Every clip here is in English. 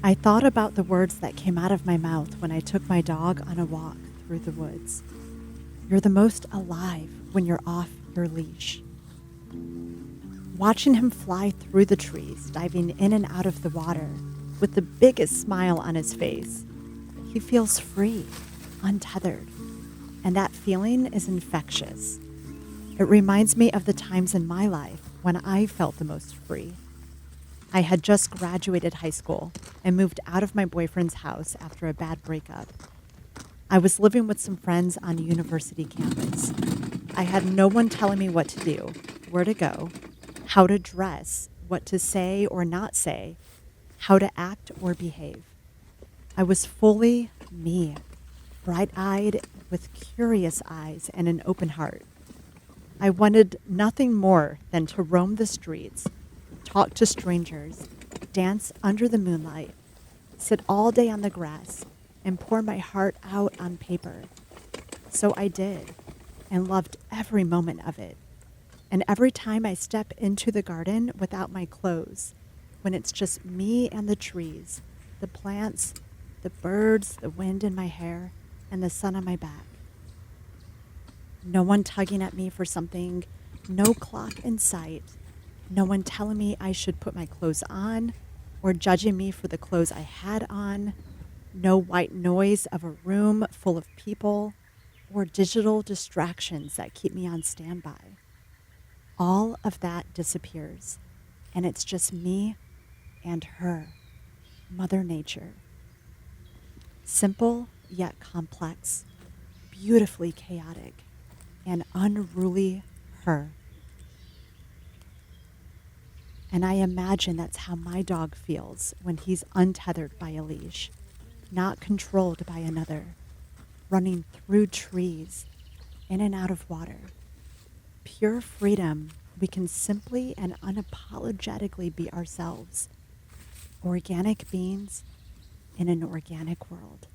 I thought about the words that came out of my mouth when I took my dog on a walk through the woods. You're the most alive when you're off your leash. Watching him fly through the trees, diving in and out of the water, with the biggest smile on his face, he feels free, untethered, and that feeling is infectious. It reminds me of the times in my life when I felt the most free. I had just graduated high school and moved out of my boyfriend's house after a bad breakup. I was living with some friends on a university campus. I had no one telling me what to do, where to go, how to dress, what to say or not say, how to act or behave. I was fully me, bright-eyed with curious eyes and an open heart. I wanted nothing more than to roam the streets, talk to strangers, dance under the moonlight, sit all day on the grass, and pour my heart out on paper. So I did, and loved every moment of it. And every time I step into the garden without my clothes, when it's just me and the trees, the plants, the birds, the wind in my hair, and the sun on my back. No one tugging at me for something, no clock in sight, no one telling me I should put my clothes on or judging me for the clothes I had on, no white noise of a room full of people or digital distractions that keep me on standby. All of that disappears, and it's just me and her, Mother Nature. Simple yet complex, beautifully chaotic, and unruly her. And I imagine that's how my dog feels when he's untethered by a leash, not controlled by another, running through trees, in and out of water. Pure freedom, we can simply and unapologetically be ourselves, organic beings in an organic world.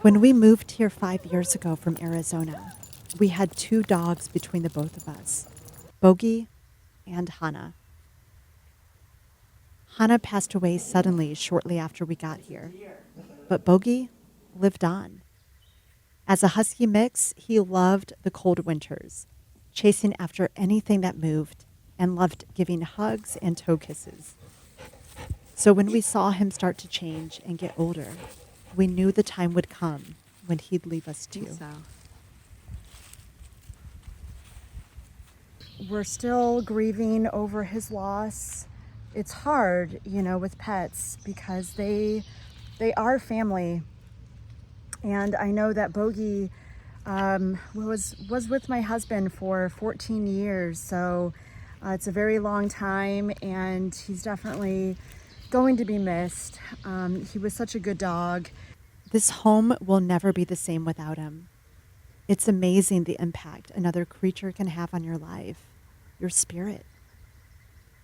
When we moved here 5 years ago from Arizona, we had 2 dogs between the both of us, Bogey and Hannah. Hannah passed away suddenly shortly after we got here, but Bogey lived on. As a husky mix, he loved the cold winters, chasing after anything that moved, and loved giving hugs and toe kisses. So when we saw him start to change and get older, we knew the time would come when he'd leave us too. We're still grieving over his loss. It's hard, with pets because they are family. And I know that Bogey was with my husband for 14 years, so it's a very long time, and he's definitely going to be missed. He was such a good dog. This home will never be the same without him. It's amazing the impact another creature can have on your life, your spirit,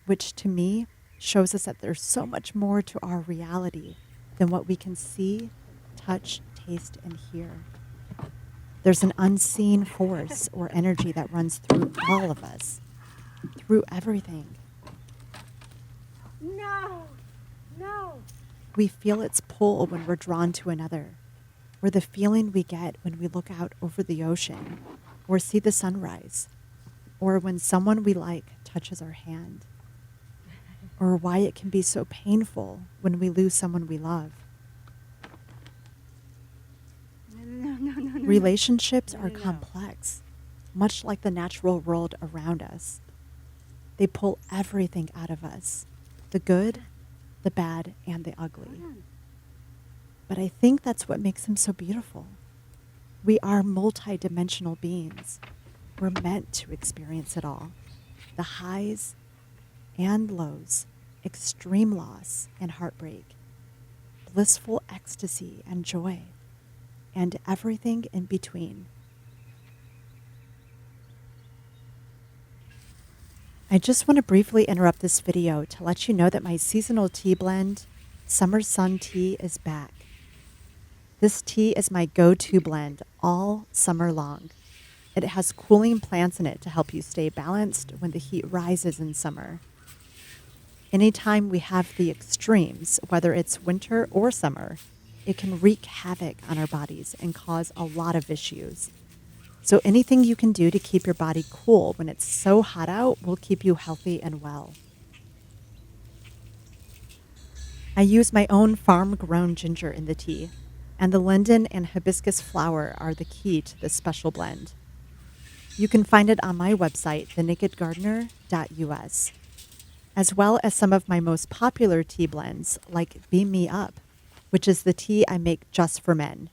which to me shows us that there's so much more to our reality than what we can see, touch, taste, and hear. There's an unseen force or energy that runs through all of us, through everything. No. We feel its pull when we're drawn to another, or the feeling we get when we look out over the ocean, or see the sunrise, or when someone we like touches our hand, or why it can be so painful when we lose someone we love. No. Relationships are No. complex, much like the natural world around us. They pull everything out of us, the good, the bad, and the ugly. But I think that's what makes them so beautiful. We are multi-dimensional beings. We're meant to experience it all. The highs and lows, extreme loss and heartbreak, blissful ecstasy and joy, and everything in between. I just want to briefly interrupt this video to let you know that my seasonal tea blend, Summer Sun Tea, is back. This tea is my go-to blend all summer long. It has cooling plants in it to help you stay balanced when the heat rises in summer. Anytime we have the extremes, whether it's winter or summer, it can wreak havoc on our bodies and cause a lot of issues. So anything you can do to keep your body cool when it's so hot out will keep you healthy and well. I use my own farm-grown ginger in the tea, and the linden and hibiscus flower are the key to this special blend. You can find it on my website, thenakedgardener.us, as well as some of my most popular tea blends, like Beam Me Up, which is the tea I make just for men.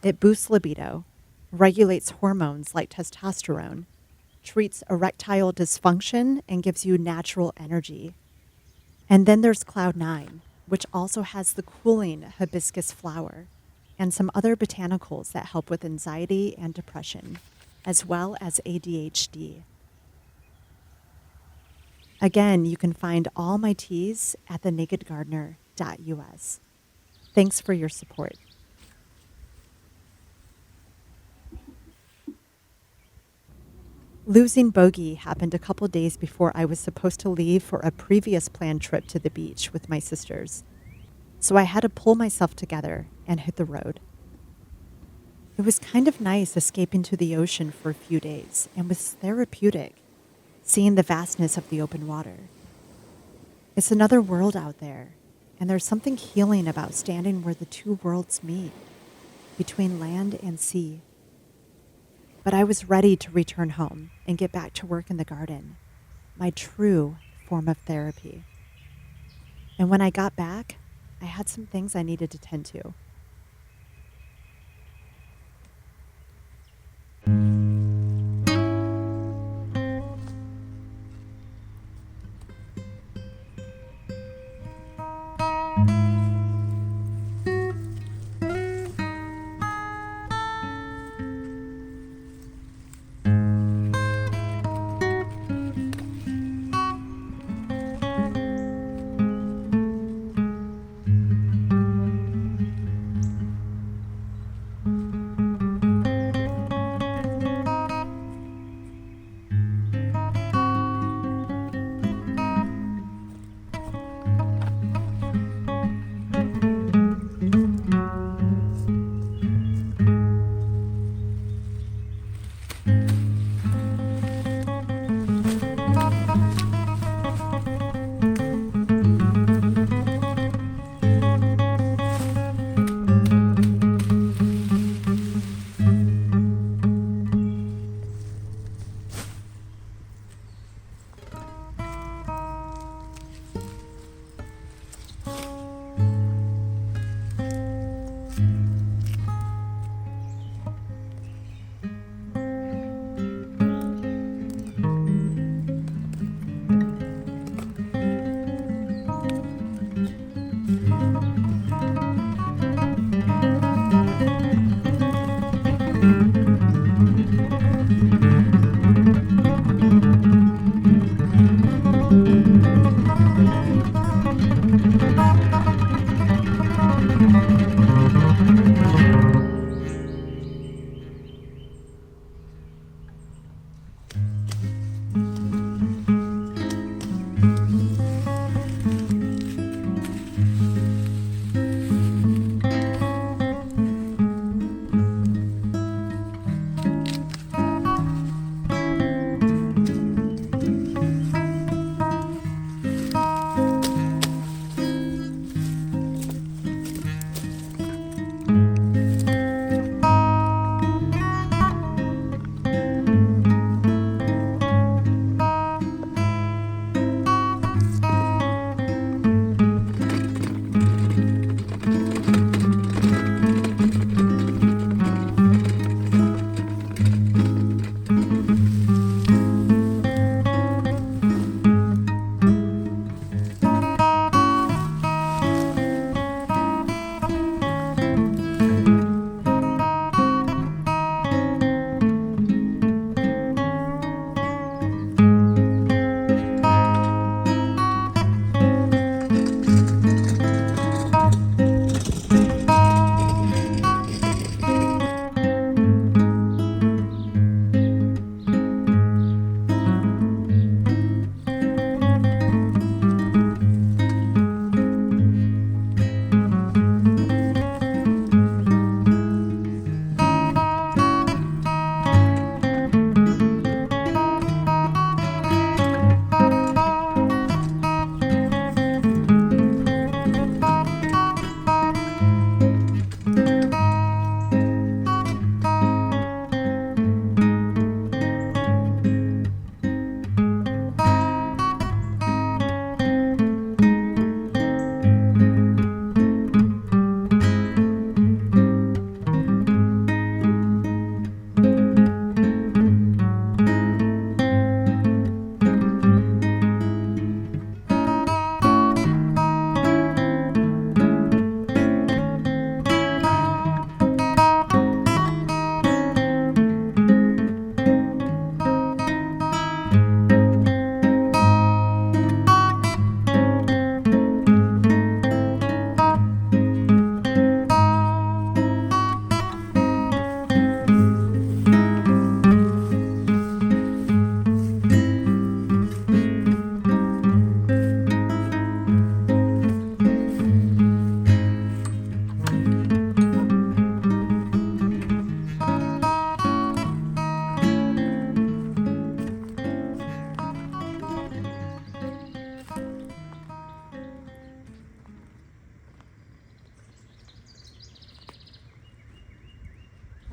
It boosts libido, regulates hormones like testosterone, treats erectile dysfunction, and gives you natural energy. And then there's Cloud 9, which also has the cooling hibiscus flower and some other botanicals that help with anxiety and depression, as well as ADHD. Again, you can find all my teas at thenakedgardener.us. Thanks for your support. Losing Bogey happened a couple days before I was supposed to leave for a previous planned trip to the beach with my sisters. So I had to pull myself together and hit the road. It was kind of nice escaping to the ocean for a few days and was therapeutic, seeing the vastness of the open water. It's another world out there, and there's something healing about standing where the two worlds meet, between land and sea. But I was ready to return home and get back to work in the garden, my true form of therapy. And when I got back, I had some things I needed to tend to.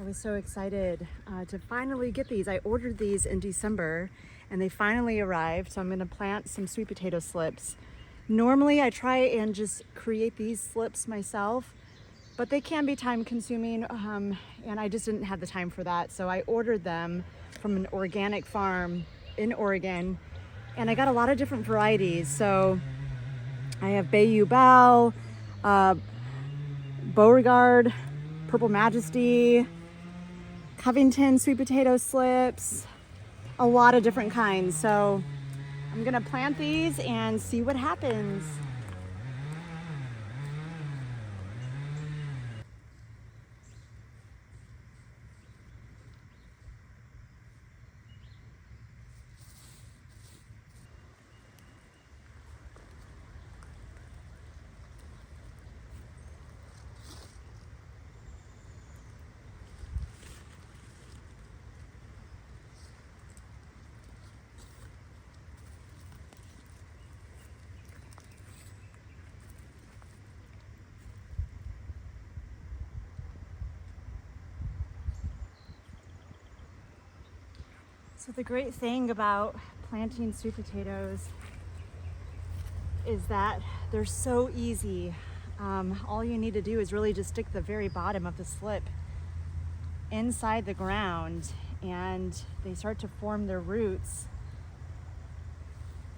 I was so excited to finally get these. I ordered these in December and they finally arrived. So I'm gonna plant some sweet potato slips. Normally I try and just create these slips myself, but they can be time consuming and I just didn't have the time for that. So I ordered them from an organic farm in Oregon and I got a lot of different varieties. So I have Bayou Bell, Beauregard, Purple Majesty, Covington sweet potato slips, a lot of different kinds. So I'm gonna plant these and see what happens. So the great thing about planting sweet potatoes is that they're so easy. All you need to do is really just stick the very bottom of the slip inside the ground and they start to form their roots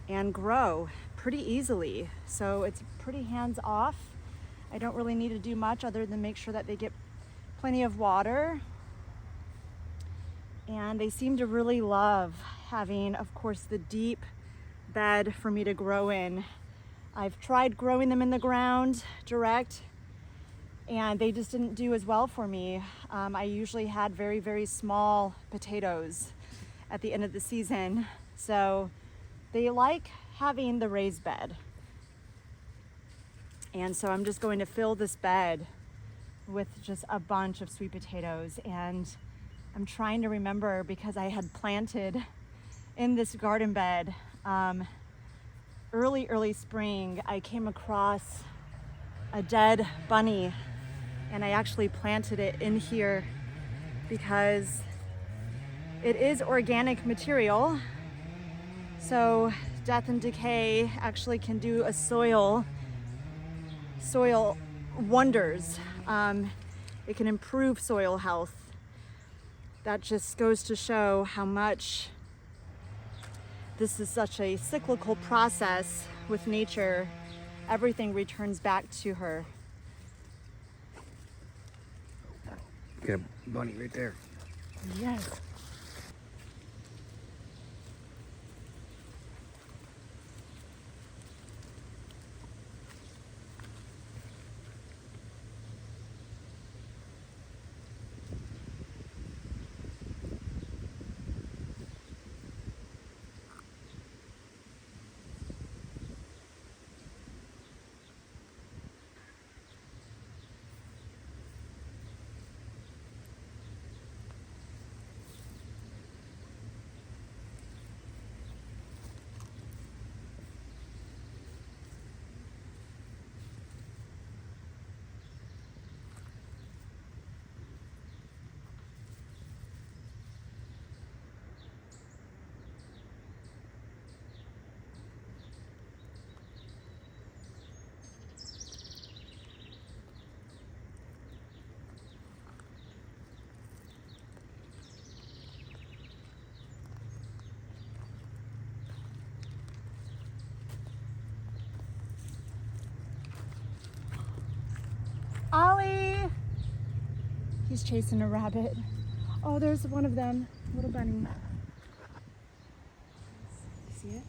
and grow pretty easily. So it's pretty hands off. I don't really need to do much other than make sure that they get plenty of water. And they seem to really love having, of course, the deep bed for me to grow in. I've tried growing them in the ground direct and they just didn't do as well for me. I usually had very, very small potatoes at the end of the season. So they like having the raised bed. And so I'm just going to fill this bed with just a bunch of sweet potatoes. And I'm trying to remember because I had planted in this garden bed early spring. I came across a dead bunny and I actually planted it in here because it is organic material. So death and decay actually can do a soil wonders. It can improve soil health. That just goes to show how much this is such a cyclical process with nature. Everything returns back to her. Got a bunny right there. Yes. Ollie! He's chasing a rabbit. Oh, there's one of them, little bunny. See it?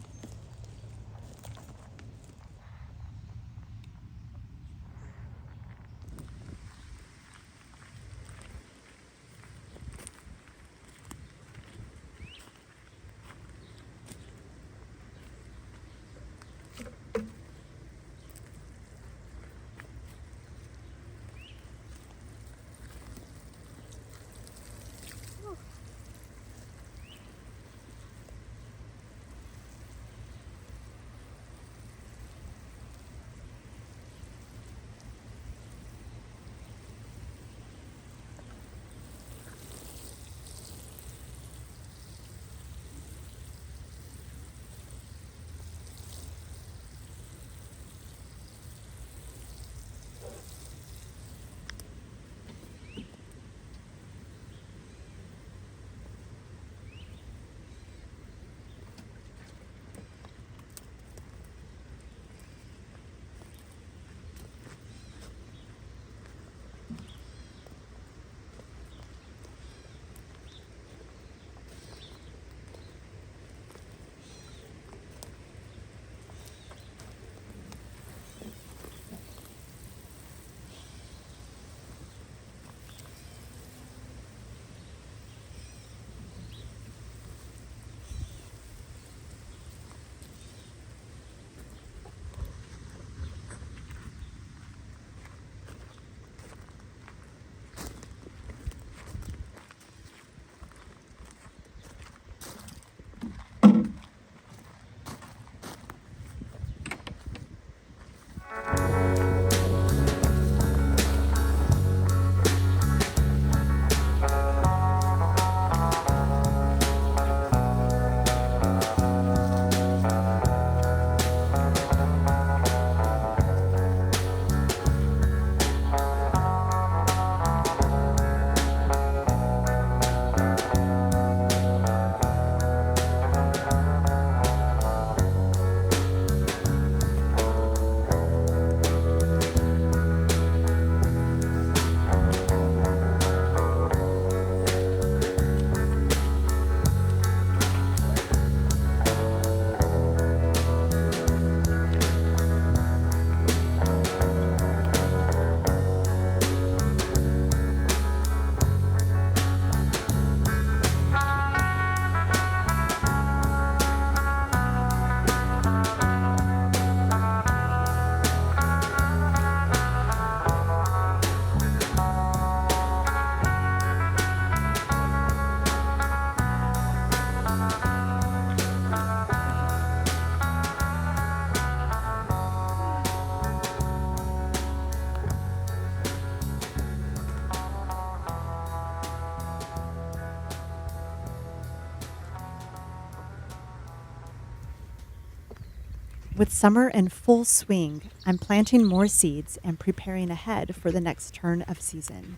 With summer in full swing, I'm planting more seeds and preparing ahead for the next turn of season.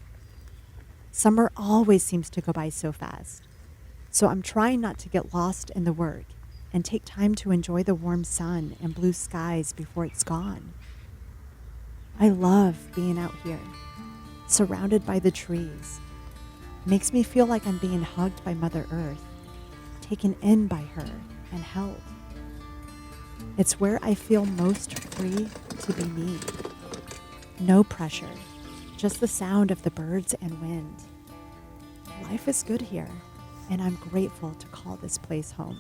Summer always seems to go by so fast, so I'm trying not to get lost in the work and take time to enjoy the warm sun and blue skies before it's gone. I love being out here, surrounded by the trees. It makes me feel like I'm being hugged by Mother Earth, taken in by her and held. It's where I feel most free to be me. No pressure, just the sound of the birds and wind. Life is good here, and I'm grateful to call this place home.